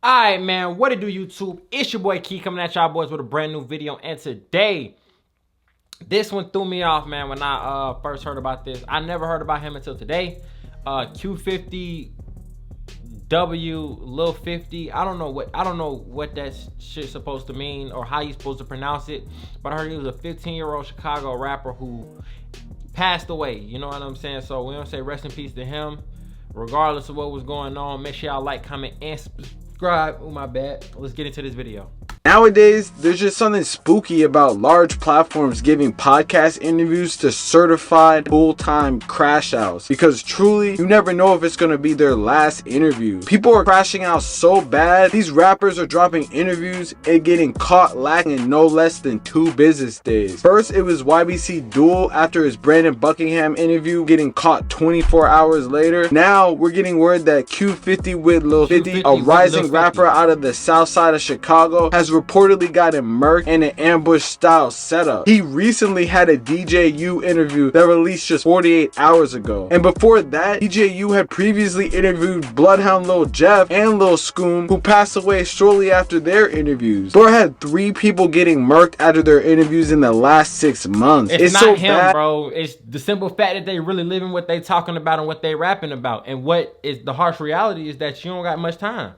Alright, man, what it do, YouTube? It's your boy Key coming at y'all boys with a brand new video. And today, this one threw me off, man, when I first heard about this. I never heard about him until today. Q50Wlil50. I don't know what that shit's supposed to mean or how you supposed to pronounce it. But I heard he was a 15-year-old Chicago rapper who passed away. You know what I'm saying? So we don't say rest in peace to him. Regardless of what was going on, make sure y'all like, comment, and subscribe. Oh, my bad. Let's get into this video. Nowadays, there's just something spooky about large platforms giving podcast interviews to certified full-time crash outs, because truly, you never know if it's going to be their last interview. People are crashing out so bad, these rappers are dropping interviews and getting caught lacking in no less than 2 business days. First, it was YBC Duel after his Brandon Buckingham interview getting caught 24 hours later. Now, we're getting word that Q50Wlil50, a rising rapper out of the south side of Chicago, has reportedly gotten murked in an ambush style setup. He recently had a DJU interview that released just 48 hours ago. And before that, DJU had previously interviewed Bloodhound Lil Jeff and Lil Scoom, who passed away shortly after their interviews. Bro had 3 people getting murked after their interviews in the last 6 months. It's not so him, bad, bro. It's the simple fact that they really living what they talking about and what they rapping about. And what is the harsh reality is that you don't got much time.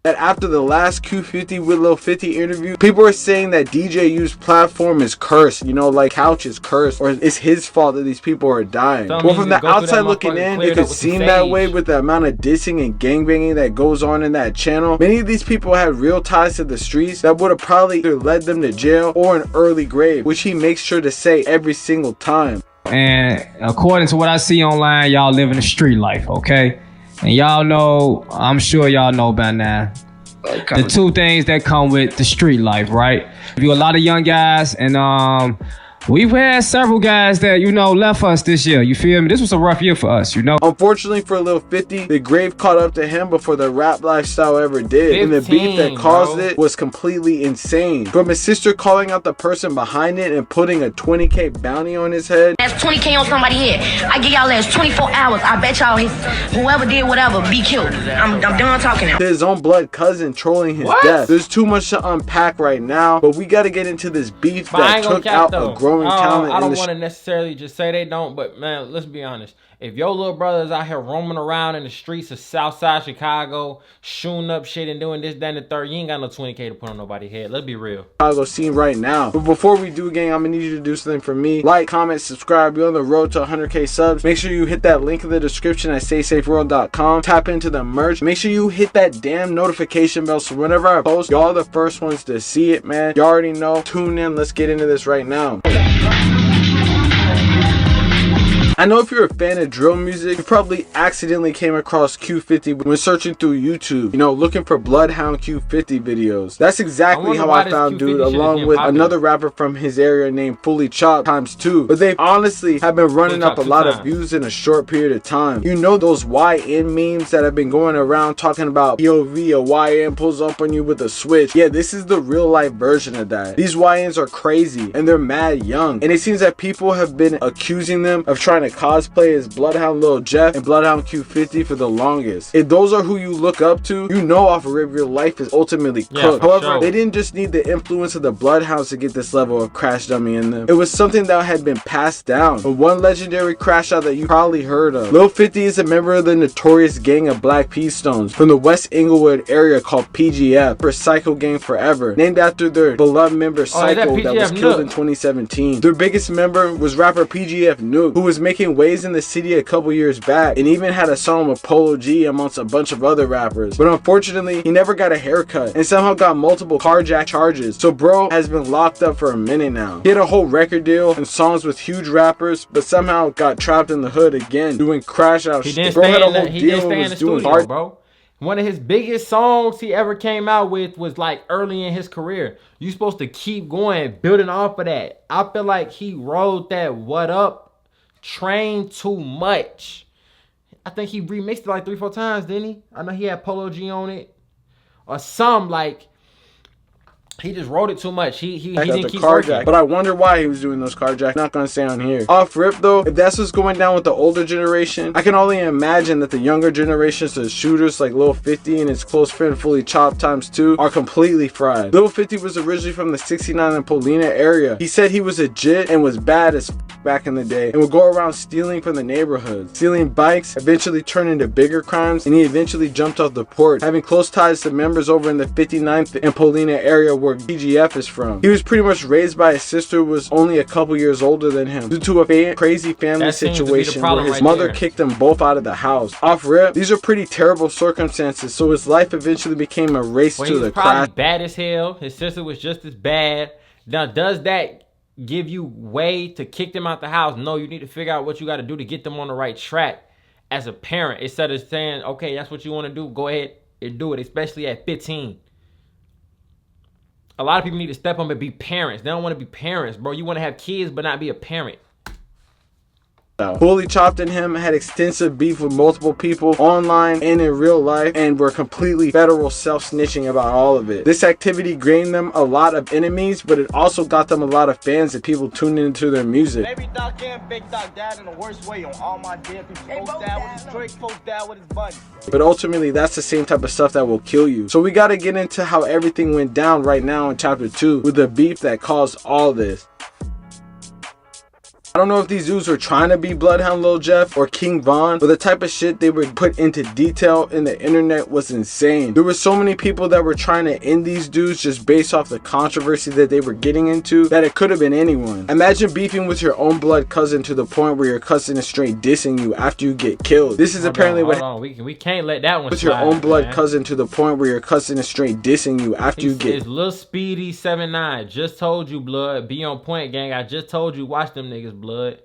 That after the last Q50Wlil50 interview, people are saying that DJU's platform is cursed, you know, like Couch is cursed, or it's his fault that these people are dying. Well, from the outside looking in, it could seem that way with the amount of dissing and gangbanging that goes on in that channel. Many of these people had real ties to the streets that would have probably either led them to jail or an early grave, which he makes sure to say every single time. And according to what I see online, y'all living a street life, okay? And y'all know, I'm sure y'all know by now, the 2 things that come with the street life, right? You a lot of young guys, and we've had several guys that, you know, left us this year. You feel me? This was a rough year for us, you know? Unfortunately for Lil 50, the grave caught up to him before the rap lifestyle ever did. And the beef that caused it was completely insane. From his sister calling out the person behind it and putting a 20K bounty on his head. That's 20K on somebody's head. I give y'all last 24 hours. I bet y'all whoever did whatever be killed. I'm done talking now. To his own blood cousin trolling his death. There's too much to unpack right now, but we got to get into this beef that took out a growing talent. I don't want to necessarily just say they don't, but man, let's be honest. If your little brother's out here roaming around in the streets of Southside Chicago, shooting up shit and doing this, that, and the third, you ain't got no 20K to put on nobody's head. Let's be real. Chicago scene right now. But before we do, gang, I'm gonna need you to do something for me. Like, comment, subscribe. We're on the road to 100K subs. Make sure you hit that link in the description at StaySafeWorld.com. Tap into the merch. Make sure you hit that damn notification bell so whenever I post, y'all are the first ones to see it, man. You already know. Tune in. Let's get into this right now. I know if you're a fan of drill music, you probably accidentally came across Q50 when searching through YouTube, you know, looking for Bloodhound Q50 videos. That's exactly how I found dude, along with another rapper from his area named Fully Chopped ×2. But they honestly have been running up a lot of views in a short period of time. You know those YN memes that have been going around talking about POV, a YN pulls up on you with a switch. Yeah, this is the real life version of that. These YNs are crazy and they're mad young. And it seems that people have been accusing them of trying to cosplay as Bloodhound Lil Jeff and Bloodhound Q50 for the longest. If those are who you look up to, you know off of your life is ultimately cooked. However, they didn't just need the influence of the Bloodhounds to get this level of crash dummy in them. It was something that had been passed down. But one legendary crash out that you probably heard of. Lil 50 is a member of the notorious gang of Black P-Stones from the West Inglewood area called PGF, for Psycho Gang Forever, named after their beloved member Psycho that was killed in 2017. Their biggest member was rapper PGF Nuke, who was making waves in the city a couple years back and even had a song with Polo G amongst a bunch of other rappers. But unfortunately, he never got a haircut and somehow got multiple carjack charges. So bro has been locked up for a minute now. He had a whole record deal and songs with huge rappers, but somehow got trapped in the hood again doing crash out shit. Bro had a whole deal and was doing hard, bro. One of his biggest songs he ever came out with was like early in his career. You supposed to keep going, building off of that. I feel like he rode that What Up train too much. I think he remixed it like 3-4 times, didn't he? I know he had Polo G on it or some, like, He just wrote it too much. He got didn't the keep carjack. working. But I wonder why he was doing those carjacks. Not gonna say on here. Off rip though, if that's what's going down with the older generation, I can only imagine that the younger generations of shooters like Lil 50 and his close friend Fully Chopped ×2 are completely fried. Lil 50 was originally from the 69 and Polina area. He said he was a jit and was bad as back in the day and would go around stealing from the neighborhoods. Stealing bikes eventually turned into bigger crimes, and he eventually jumped off the porch, having close ties to members over in the 59th and Polina area where PGF is from. He was pretty much raised by his sister who was only a couple years older than him due to a crazy family situation where his mother kicked them both out of the house. Off rip, these are pretty terrible circumstances, so his life eventually became a race to the crash. Probably bad as hell. His sister was just as bad. Now, does that give you way to kick them out the house? No, you need to figure out what you got to do to get them on the right track as a parent, instead of saying, okay, that's what you want to do, go ahead and do it, especially at 15. A lot of people need to step up and be parents. They don't want to be parents, bro. You want to have kids but not be a parent. Fully Chopped and him had extensive beef with multiple people online and in real life, and were completely federal self-snitching about all of it. This activity gained them a lot of enemies, but it also got them a lot of fans and people tuned into their music. Baby Doc and Big Doc died in the worst way on all my dead people. Folks died with his Drake, folks died with his buddy. But ultimately, that's the same type of stuff that will kill you. So we got to get into how everything went down right now in chapter 2 with the beef that caused all this. I don't know if these dudes were trying to be Bloodhound Lil Jeff or King Von, but the type of shit they would put into detail in the internet was insane. There were so many people that were trying to end these dudes just based off the controversy that they were getting into that it could have been anyone. Imagine beefing with your own blood cousin to the point where your cousin is straight dissing you after you get killed. This is apparently what we can't let that one with slide, your own blood man. cousin to the point where your cousin is straight dissing you after you get. It's Lil Speedy 79. Just told you, blood. Be on point, gang. I just told you, watch them niggas, blood.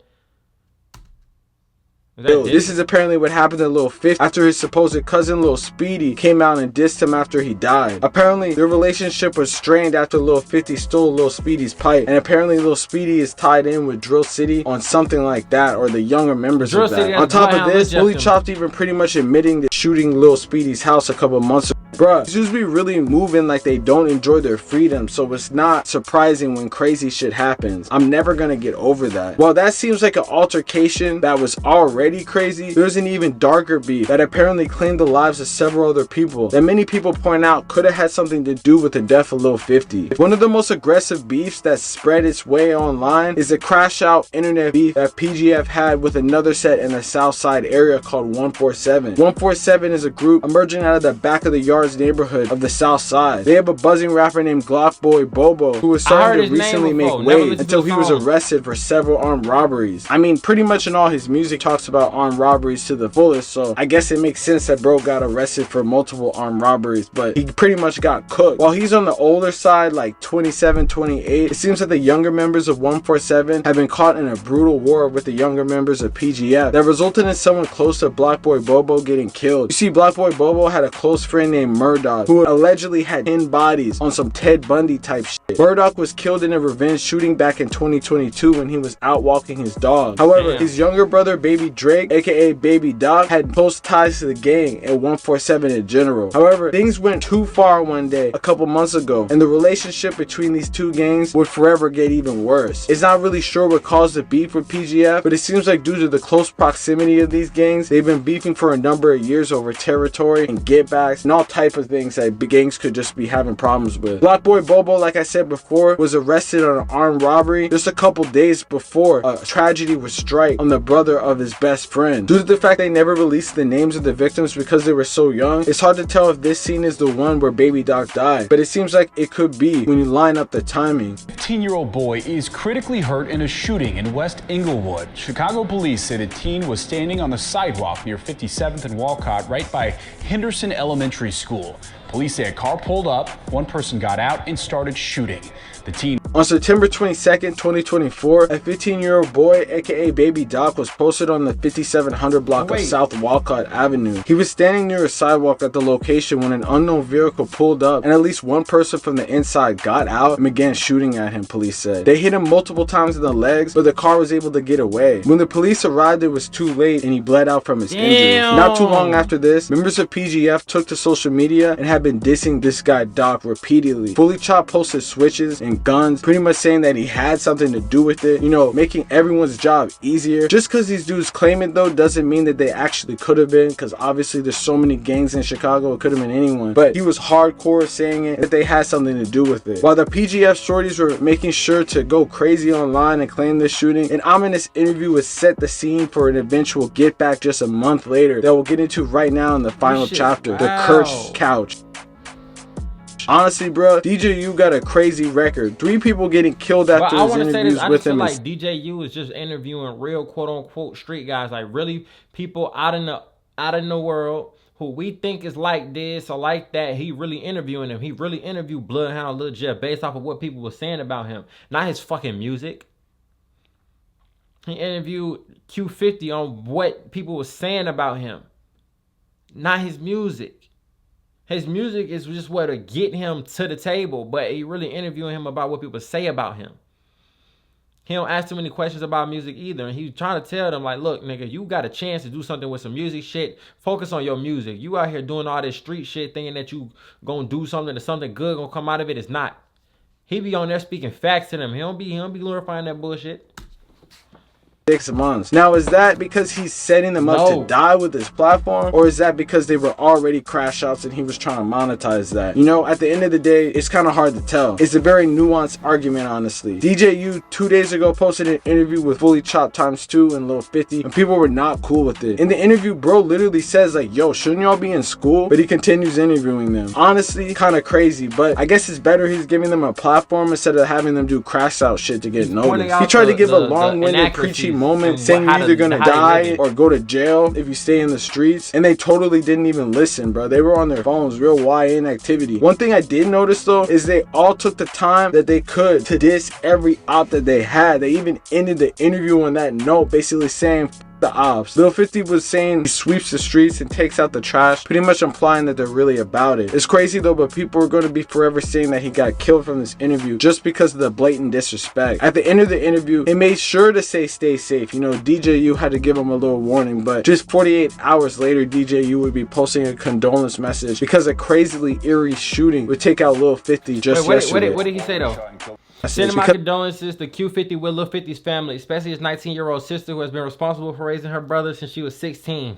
This is apparently what happened to Lil 50 after his supposed cousin Lil Speedy came out and dissed him after he died. Apparently, their relationship was strained after Lil 50 stole Lil Speedy's pipe, and apparently Lil Speedy is tied in with Drill City on something like that, or the younger members of that. On top of this, Fully Chopped even pretty much admitting to shooting Lil Speedy's house a couple months ago. Bruh, these dudes be really moving like they don't enjoy their freedom, so it's not surprising when crazy shit happens. I'm never gonna get over that. While that seems like an altercation that was already crazy, there's an even darker beef that apparently claimed the lives of several other people that many people point out could have had something to do with the death of Lil 50. One of the most aggressive beefs that spread its way online is the crash out internet beef that PGF had with another set in the South Side area called 147. 147 is a group emerging out of the back of the yards neighborhood of the South Side. They have a buzzing rapper named Glock Boy Bobo who was starting to recently make waves until he was arrested for several armed robberies. I mean, pretty much in all his music talks about armed robberies to the fullest, so I guess it makes sense that bro got arrested for multiple armed robberies, but he pretty much got cooked. While he's on the older side, like 27, 28, it seems that the younger members of 147 have been caught in a brutal war with the younger members of PGF that resulted in someone close to Block Boy Bobo getting killed. You see, Block Boy Bobo had a close friend named Murdoch who allegedly had 10 bodies on some Ted Bundy type shit. Murdoch was killed in a revenge shooting back in 2022 when he was out walking his dog. However, his younger brother Baby Drake, aka Baby Doc, had close ties to the gang and 147 in general. However, things went too far one day a couple months ago, and the relationship between these two gangs would forever get even worse. It's not really sure what caused the beef with PGF, but it seems like due to the close proximity of these gangs, they've been beefing for a number of years over territory and get backs and all type of things that gangs could just be having problems with. Block Boy Bobo, like I said before, was arrested on an armed robbery just a couple days before a tragedy would strike on the brother of his best friend. Due to the fact they never released the names of the victims because they were so young, it's hard to tell if this scene is the one where Baby Doc died, but it seems like it could be when you line up the timing. 15-year-old boy is critically hurt in a shooting in West Inglewood. Chicago police say the teen was standing on the sidewalk near 57th and Walcott right by Henderson Elementary School. Police say a car pulled up, one person got out and started shooting. The teen... On September 22nd, 2024, a 15-year-old boy, aka Baby Doc, was posted on the 5700 block of South Walcott Avenue. He was standing near a sidewalk at the location when an unknown vehicle pulled up, and at least one person from the inside got out and began shooting at him, police said. They hit him multiple times in the legs, but the car was able to get away. When the police arrived, it was too late and he bled out from his injuries. Not too long after this, members of PGF took to social media and have been dissing this guy Doc repeatedly. Fully Chopped posted switches and guns, pretty much saying that he had something to do with it, you know, making everyone's job easier. Just because these dudes claim it though doesn't mean that they actually could have been, because obviously there's so many gangs in Chicago, it could have been anyone. But he was hardcore saying it, that they had something to do with it. While the PGF shorties were making sure to go crazy online and claim this shooting, an ominous interview was set the scene for an eventual get back just a month later that we'll get into right now in the final chapter, the Cursed Couch. Honestly, bro, DJU got a crazy record. 3 people getting killed after his interviews with him. I feel like DJU is just interviewing real quote-unquote street guys, like really people out in the world who we think is like this or like that. He really interviewing them. He really interviewed Bloodhound Lil Jeff based off of what people were saying about him, not his fucking music. He interviewed Q50 on what people were saying about him, not his music. His music is just what to get him to the table, but he really interviewing him about what people say about him. He don't ask too many questions about music either, and he's trying to tell them, like, look, nigga, you got a chance to do something with some music shit. Focus on your music. You out here doing all this street shit, thinking that you gonna do something, that something good gonna come out of it. It's not. He be on there speaking facts to them. He don't be glorifying that bullshit. 6 months. Now, is that because he's setting them up to die with his platform, or is that because they were already crash outs and he was trying to monetize that? You know, at the end of the day, it's kind of hard to tell. It's a very nuanced argument, honestly. DJU 2 days ago posted an interview with Fully Chopped x2 and Lil 50, and people were not cool with it. In the interview, bro literally says like, yo, shouldn't y'all be in school? But he continues interviewing them. Honestly, kind of crazy, but I guess it's better he's giving them a platform instead of having them do crash out shit to get noticed. He tried to give a long-winded preachy moment saying you're either gonna die or go to jail if you stay in the streets, and they totally didn't even listen, bro. They were on their phones, real YN activity. One thing I did notice though is they all took the time that they could to diss every op that they had. They even ended the interview on that note, basically saying the ops. Lil 50 was saying he sweeps the streets and takes out the trash, pretty much implying that they're really about it. It's crazy though, but people are going to be forever saying that he got killed from this interview just because of the blatant disrespect. At the end of the interview, they made sure to say stay safe. You know, DJU had to give him a little warning, but just 48 hours later, DJU would be posting a condolence message because a crazily eerie shooting would take out Lil 50 just yesterday. What did he say though? Sending my condolences to Q50Wlil50's family, especially his 19-year-old sister who has been responsible for raising her brother since she was 16.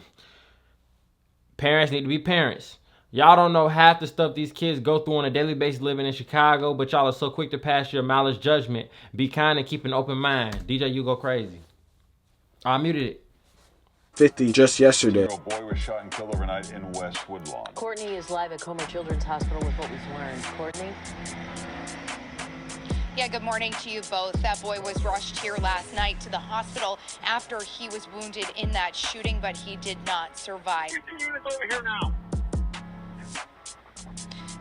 Parents need to be parents. Y'all don't know half the stuff these kids go through on a daily basis living in Chicago, but y'all are so quick to pass your malice judgment. Be kind and keep an open mind. DJ, you go crazy. I muted it. 50 just yesterday. A boy was shot and killed overnight in West Woodlawn. Courtney is live at Comer Children's Hospital with what we've learned. Courtney? Yeah, good morning to you both. That boy was rushed here last night to the hospital after he was wounded in that shooting, but he did not survive. Over here now.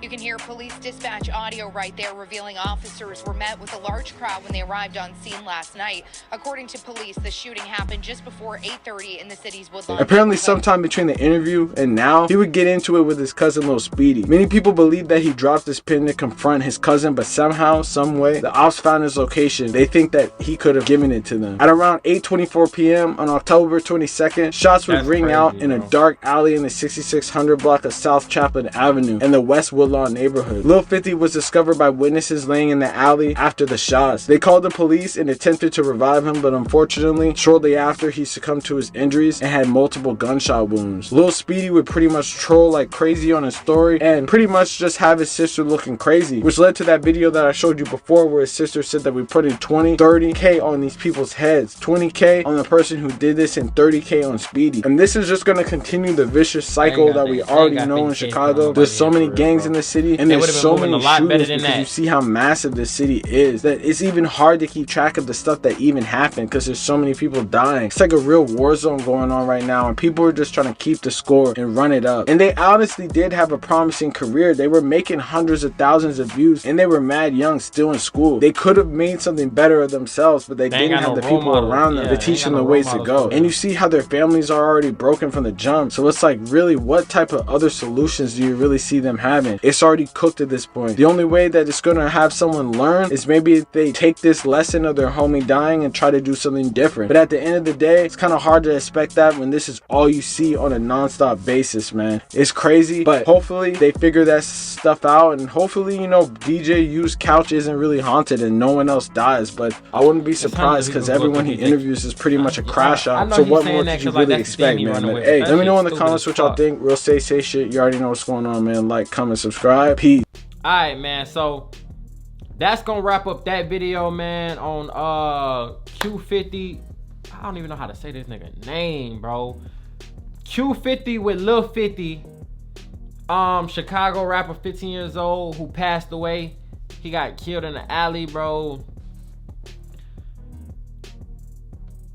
You can hear police dispatch audio right there revealing officers were met with a large crowd when they arrived on scene last night. According to police, the shooting happened just before 8:30 in the city's Woodlawn. Apparently sometime between the interview and now, he would get into it with his cousin Lil Speedy. Many people believe that he dropped his pin to confront his cousin, but somehow, some way, the ops found his location. They think that he could have given it to them. At around 8:24 p.m. on October 22nd, shots would ring out in a dark alley in the 6600 block of South Chaplin Avenue in the West Woodlawn neighborhood. Lil 50 was discovered by witnesses laying in the alley after the shots. They called the police and attempted to revive him, but unfortunately, shortly after, he succumbed to his injuries and had multiple gunshot wounds. Lil Speedy would pretty much troll like crazy on his story and pretty much just have his sister looking crazy, which led to that video that I showed you before where his sister said that we put in 30K on these people's heads, 20K on the person who did this and 30K on Speedy. And this is just going to continue the vicious cycle that we already know in Chicago. There's so many gangs in the city, and there's so many shooters because you see how massive this city is that it's even hard to keep track of the stuff that even happened because there's so many people dying. It's like a real war zone going on right now, and people are just trying to keep the score and run it up. And they honestly did have a promising career. They were making hundreds of thousands of views, and they were mad young, still in school. They could have made something better of themselves, but they didn't have the people around them to teach them the ways to go. And you see how their families are already broken from the jump. So it's like, really, what type of other solutions do you really see them having? It's already cooked at this point. The only way that it's gonna have someone learn is maybe if they take this lesson of their homie dying and try to do something different. But at the end of the day, it's kind of hard to expect that when this is all you see on a non-stop basis, man. It's crazy, but hopefully they figure that stuff out, and hopefully, you know, DJ U's couch isn't really haunted and no one else dies. But I wouldn't be surprised because everyone he interviews is pretty much a crash out. So what more could you really expect, man? But hey, let me know in the comments what y'all think. Real say shit. You already know what's going on, man. Like, comment, subscribe. Peace. Alright, man, so that's gonna wrap up that video, man, on Q50. I don't even know how to say this nigga name, bro. Q50Wlil50, Chicago rapper, 15 years old, who passed away. He got killed in the alley, bro.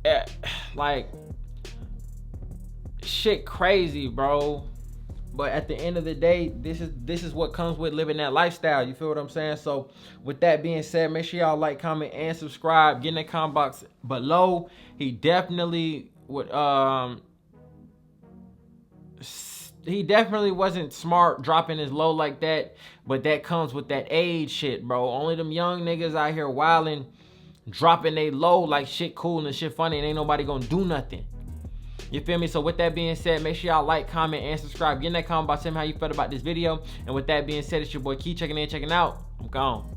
Yeah, like, shit crazy, bro. But at the end of the day, this is what comes with living that lifestyle. You feel what I'm saying? So with that being said, make sure y'all like, comment, and subscribe. Get in the comment box below. He definitely would he definitely wasn't smart dropping his low like that, but that comes with that age shit, bro. Only them young niggas out here wilding, dropping they low like shit cool and shit funny, and ain't nobody gonna do nothing. You feel me? So with that being said, make sure y'all like, comment, and subscribe. Get in that comment box, tell me how you felt about this video. And with that being said, it's your boy Key checking in, checking out. I'm gone.